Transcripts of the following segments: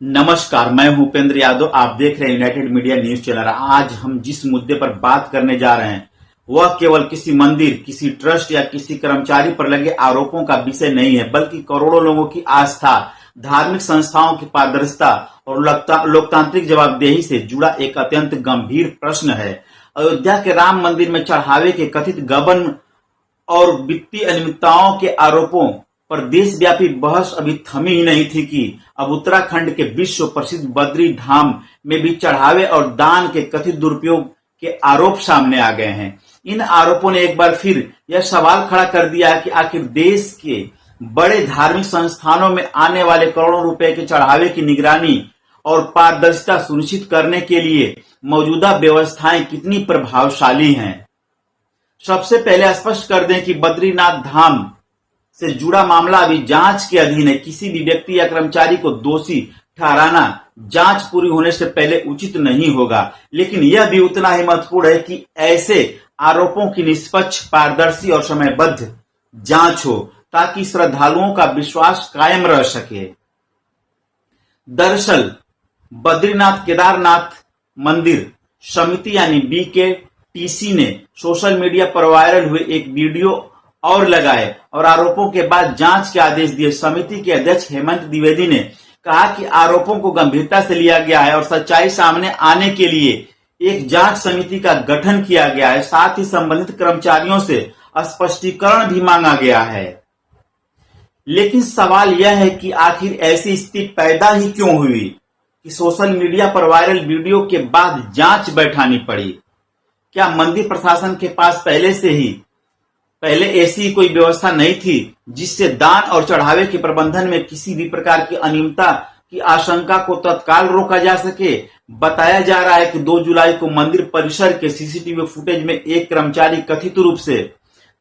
नमस्कार, मैं हूं उपेंद्र यादव। आप देख रहे हैं यूनाइटेड मीडिया न्यूज चैनल। आज हम जिस मुद्दे पर बात करने जा रहे हैं वह केवल किसी मंदिर, किसी ट्रस्ट या किसी कर्मचारी पर लगे आरोपों का विषय नहीं है, बल्कि करोड़ों लोगों की आस्था, धार्मिक संस्थाओं की पारदर्शिता और लोकतांत्रिक जवाबदेही से जुड़ा एक अत्यंत गंभीर प्रश्न है। अयोध्या के राम मंदिर में चढ़ावे के कथित गबन और वित्तीय अनियमितताओं के आरोपों पर देशव्यापी बहस अभी थमी ही नहीं थी कि अब उत्तराखंड के विश्व प्रसिद्ध बद्री धाम में भी चढ़ावे और दान के कथित दुरुपयोग के आरोप सामने आ गए हैं। इन आरोपों ने एक बार फिर यह सवाल खड़ा कर दिया है कि आखिर देश के बड़े धार्मिक संस्थानों में आने वाले करोड़ों रुपए के चढ़ावे की निगरानी और पारदर्शिता सुनिश्चित करने के लिए मौजूदा व्यवस्थाएं कितनी प्रभावशाली हैं। सबसे पहले स्पष्ट कर दें कि बद्रीनाथ धाम से जुड़ा मामला अभी जांच के अधीन है। किसी भी व्यक्ति या कर्मचारी को दोषी ठहराना जांच पूरी होने से पहले उचित नहीं होगा, लेकिन यह भी उतना ही महत्वपूर्ण है कि ऐसे आरोपों की निष्पक्ष, पारदर्शी और समयबद्ध जांच हो ताकि श्रद्धालुओं का विश्वास कायम रह सके। दरअसल बद्रीनाथ केदारनाथ मंदिर समिति यानी BKTC ने सोशल मीडिया पर वायरल हुए एक वीडियो और लगाए और आरोपों के बाद जांच के आदेश दिए। समिति के अध्यक्ष हेमंत द्विवेदी ने कहा कि आरोपों को गंभीरता से लिया गया है और सच्चाई सामने आने के लिए एक जांच समिति का गठन किया गया है। साथ ही संबंधित कर्मचारियों से स्पष्टीकरण भी मांगा गया है। लेकिन सवाल यह है कि आखिर ऐसी स्थिति पैदा ही क्यों हुई कि सोशल मीडिया पर वायरल वीडियो के बाद जांच बैठानी पड़ी। क्या मंदिर प्रशासन के पास पहले ऐसी कोई व्यवस्था नहीं थी जिससे दान और चढ़ावे के प्रबंधन में किसी भी प्रकार की अनियमितता की आशंका को तत्काल रोका जा सके। बताया जा रहा है कि 2 जुलाई को मंदिर परिसर के CCTV फुटेज में एक कर्मचारी कथित रूप से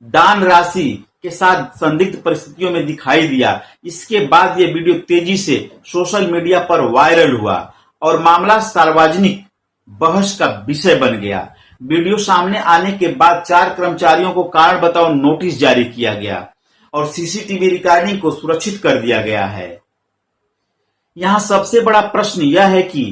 दान राशि के साथ संदिग्ध परिस्थितियों में दिखाई दिया। इसके बाद यह वीडियो तेजी से सोशल मीडिया पर वायरल हुआ और मामला सार्वजनिक बहस का विषय बन गया। वीडियो सामने आने के बाद 4 कर्मचारियों को कारण बताओ नोटिस जारी किया गया और CCTV रिकॉर्डिंग को सुरक्षित कर दिया गया है। यहां सबसे बड़ा प्रश्न यह है कि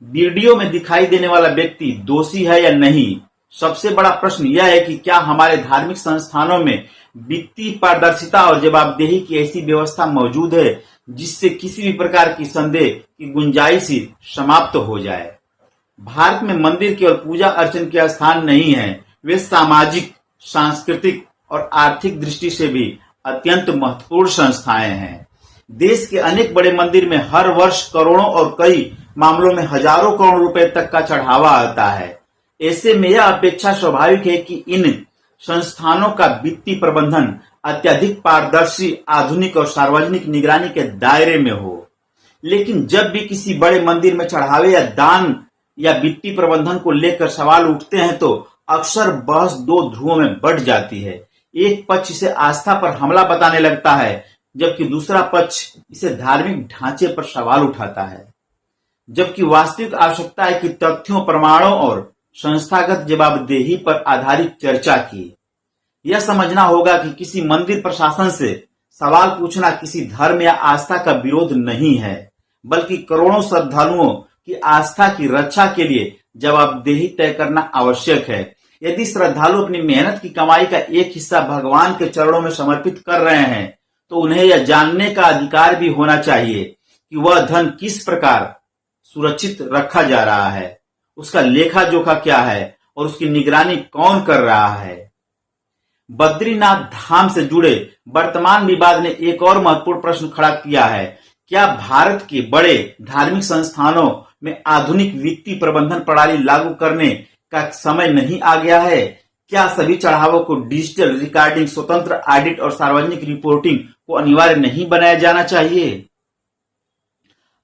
वीडियो में दिखाई देने वाला व्यक्ति दोषी है या नहीं। सबसे बड़ा प्रश्न यह है कि क्या हमारे धार्मिक संस्थानों में वित्तीय पारदर्शिता और जवाबदेही की ऐसी व्यवस्था मौजूद है जिससे किसी भी प्रकार की संदेह की गुंजाइश ही समाप्त हो जाए। भारत में मंदिर केवल पूजा अर्चन के स्थान नहीं है, वे सामाजिक, सांस्कृतिक और आर्थिक दृष्टि से भी अत्यंत महत्वपूर्ण संस्थाएं हैं। देश के अनेक बड़े मंदिर में हर वर्ष करोड़ों और कई मामलों में हजारों करोड़ रुपए तक का चढ़ावा आता है। ऐसे में यह अपेक्षा स्वाभाविक है कि इन संस्थानों का वित्तीय प्रबंधन अत्यधिक पारदर्शी, आधुनिक और सार्वजनिक निगरानी के दायरे में हो। लेकिन जब भी किसी बड़े मंदिर में चढ़ावे या दान या वित्तीय प्रबंधन को लेकर सवाल उठते हैं तो अक्सर बहस 2 ध्रुवों में बढ़ जाती है। एक पक्ष इसे आस्था पर हमला बताने लगता है, जबकि दूसरा पक्ष इसे धार्मिक ढांचे पर सवाल उठाता है। जबकि वास्तविक आवश्यकता है कि तथ्यों, प्रमाणों और संस्थागत जवाबदेही पर आधारित चर्चा की। यह समझना होगा कि किसी मंदिर प्रशासन से सवाल पूछना किसी धर्म या आस्था का विरोध नहीं है, बल्कि करोड़ों श्रद्धालुओं की आस्था की रक्षा के लिए जवाबदेही तय करना आवश्यक है। यदि श्रद्धालु अपनी मेहनत की कमाई का एक हिस्सा भगवान के चरणों में समर्पित कर रहे हैं तो उन्हें यह जानने का अधिकार भी होना चाहिए कि वह धन किस प्रकार सुरक्षित रखा जा रहा है, उसका लेखा जोखा क्या है और उसकी निगरानी कौन कर रहा है। बद्रीनाथ धाम से जुड़े वर्तमान विवाद ने एक और महत्वपूर्ण प्रश्न खड़ा किया है। क्या भारत के बड़े धार्मिक संस्थानों में आधुनिक वित्तीय प्रबंधन प्रणाली लागू करने का समय नहीं आ गया है? क्या सभी चढ़ावों को डिजिटल रिकॉर्डिंग, स्वतंत्र ऑडिट और सार्वजनिक रिपोर्टिंग को अनिवार्य नहीं बनाया जाना चाहिए?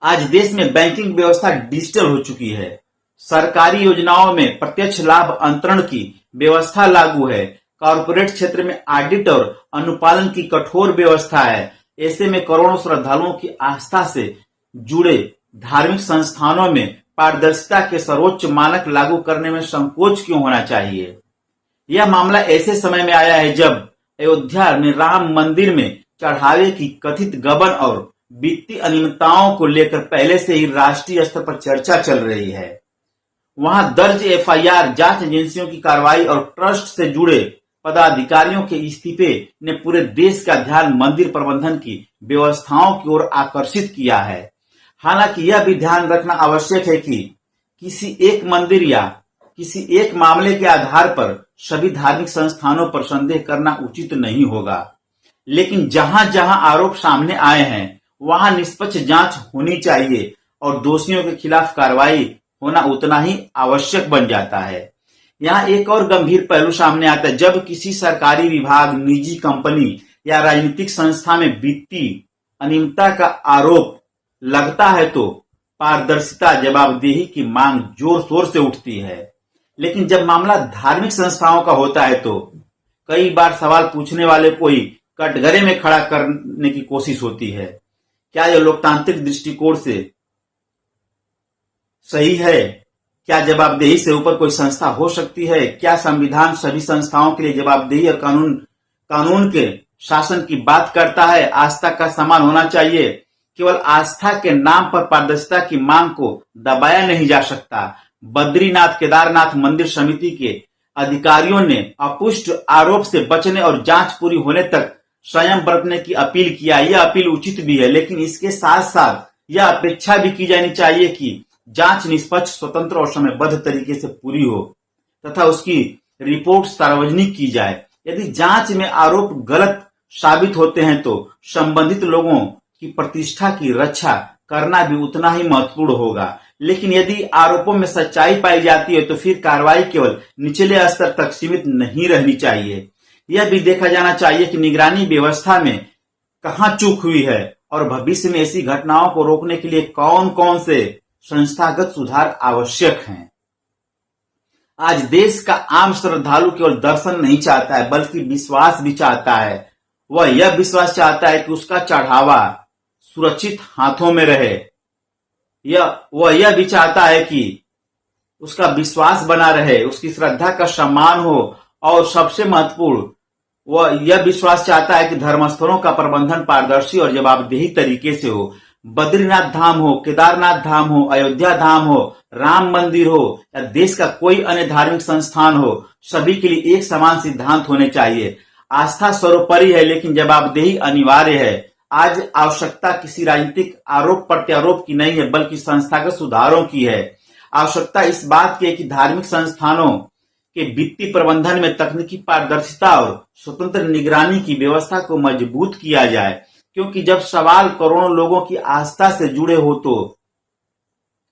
आज देश में बैंकिंग व्यवस्था डिजिटल हो चुकी है। सरकारी योजनाओं में प्रत्यक्ष लाभ अंतरण की व्यवस्था लागू है। कॉर्पोरेट क्षेत्र में ऑडिट और अनुपालन की कठोर व्यवस्था है। ऐसे में करोड़ों श्रद्धालुओं की आस्था से जुड़े धार्मिक संस्थानों में पारदर्शिता के सर्वोच्च मानक लागू करने में संकोच क्यों होना चाहिए? यह मामला ऐसे समय में आया है जब अयोध्या में राम मंदिर में चढ़ावे की कथित गबन और वित्तीय अनियमितताओं को लेकर पहले से ही राष्ट्रीय स्तर पर चर्चा चल रही है। वहां दर्ज एफआईआर, जांच एजेंसियों की कार्रवाई और ट्रस्ट से जुड़े पदाधिकारियों के इस्तीफे ने पूरे देश का ध्यान मंदिर प्रबंधन की व्यवस्थाओं की ओर आकर्षित किया है। हालांकि यह भी ध्यान रखना आवश्यक है कि किसी एक मंदिर या किसी एक मामले के आधार पर सभी धार्मिक संस्थानों पर संदेह करना उचित नहीं होगा। लेकिन जहां जहां आरोप सामने आए हैं वहां निष्पक्ष जांच होनी चाहिए और दोषियों के खिलाफ कार्रवाई होना उतना ही आवश्यक बन जाता है। यहाँ एक और गंभीर पहलू सामने आता है। जब किसी सरकारी विभाग, निजी कंपनी या राजनीतिक संस्था में वित्तीय अनियमितता का आरोप लगता है तो पारदर्शिता, जवाबदेही की मांग जोर शोर से उठती है। लेकिन जब मामला धार्मिक संस्थाओं का होता है तो कई बार सवाल पूछने वाले को ही कटघरे में खड़ा करने की कोशिश होती है। क्या यह लोकतांत्रिक दृष्टिकोण से सही है? क्या जवाबदेही से ऊपर कोई संस्था हो सकती है? क्या संविधान सभी संस्थाओं के लिए जवाबदेही और कानून के शासन की बात करता है? आस्था का समान होना चाहिए। केवल आस्था के नाम पर पारदर्शिता की मांग को दबाया नहीं जा सकता। बद्रीनाथ केदारनाथ मंदिर समिति के अधिकारियों ने अपुष्ट आरोप से बचने और जांच पूरी होने तक संयम बरतने की अपील किया। यह अपील उचित भी है, लेकिन इसके साथ साथ यह अपेक्षा भी की जानी चाहिए कि जांच निष्पक्ष, स्वतंत्र और समयबद्ध तरीके से पूरी हो तथा उसकी रिपोर्ट सार्वजनिक की जाए। यदि जांच में आरोप गलत साबित होते हैं तो संबंधित लोगों की प्रतिष्ठा की रक्षा करना भी उतना ही महत्वपूर्ण होगा। लेकिन यदि आरोपों में सच्चाई पाई जाती है तो फिर कार्रवाई केवल निचले स्तर तक सीमित नहीं रहनी चाहिए। यह भी देखा जाना चाहिए कि निगरानी व्यवस्था में कहां चूक हुई है और भविष्य में ऐसी घटनाओं को रोकने के लिए कौन कौन से संस्थागत सुधार आवश्यक हैं। आज देश का आम श्रद्धालु केवल दर्शन नहीं चाहता है बल्कि विश्वास भी चाहता है। वह यह विश्वास चाहता है कि उसका चढ़ावा सुरक्षित हाथों में रहे। वह यह भी चाहता है कि उसका विश्वास बना रहे, उसकी श्रद्धा का सम्मान हो और सबसे महत्वपूर्ण वह यह विश्वास चाहता है कि धर्मस्थलों का प्रबंधन पारदर्शी और जवाबदेही तरीके से हो। बद्रीनाथ धाम हो, केदारनाथ धाम हो, अयोध्या धाम हो, राम मंदिर हो या देश का कोई अन्य धार्मिक संस्थान हो, सभी के लिए एक समान सिद्धांत होने चाहिए। आस्था सर्वोपरि है लेकिन जवाबदेही अनिवार्य है। आज आवश्यकता किसी राजनीतिक आरोप प्रत्यारोप की नहीं है बल्कि संस्थागत सुधारों की है। आवश्यकता इस बात की है कि धार्मिक संस्थानों के वित्तीय प्रबंधन में तकनीकी पारदर्शिता और स्वतंत्र निगरानी की व्यवस्था को मजबूत किया जाए, क्योंकि जब सवाल करोड़ों लोगों की आस्था से जुड़े हो तो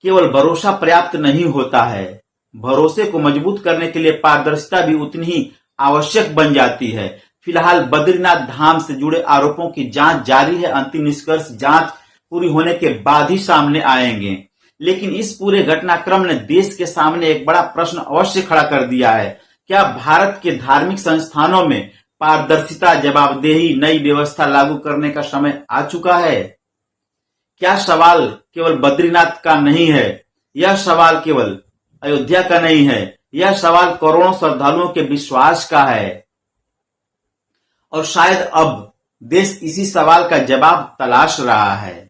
केवल भरोसा पर्याप्त नहीं होता है। भरोसे को मजबूत करने के लिए पारदर्शिता भी उतनी ही आवश्यक बन जाती है। फिलहाल बद्रीनाथ धाम से जुड़े आरोपों की जांच जारी है। अंतिम निष्कर्ष जांच पूरी होने के बाद ही सामने आएंगे। लेकिन इस पूरे घटनाक्रम ने देश के सामने एक बड़ा प्रश्न अवश्य खड़ा कर दिया है। क्या भारत के धार्मिक संस्थानों में पारदर्शिता, जवाबदेही, नई व्यवस्था लागू करने का समय आ चुका है? क्या सवाल केवल बद्रीनाथ का नहीं है, यह सवाल केवल अयोध्या का नहीं है, यह सवाल करोड़ों श्रद्धालुओं के विश्वास का है। और शायद अब देश इसी सवाल का जवाब तलाश रहा है।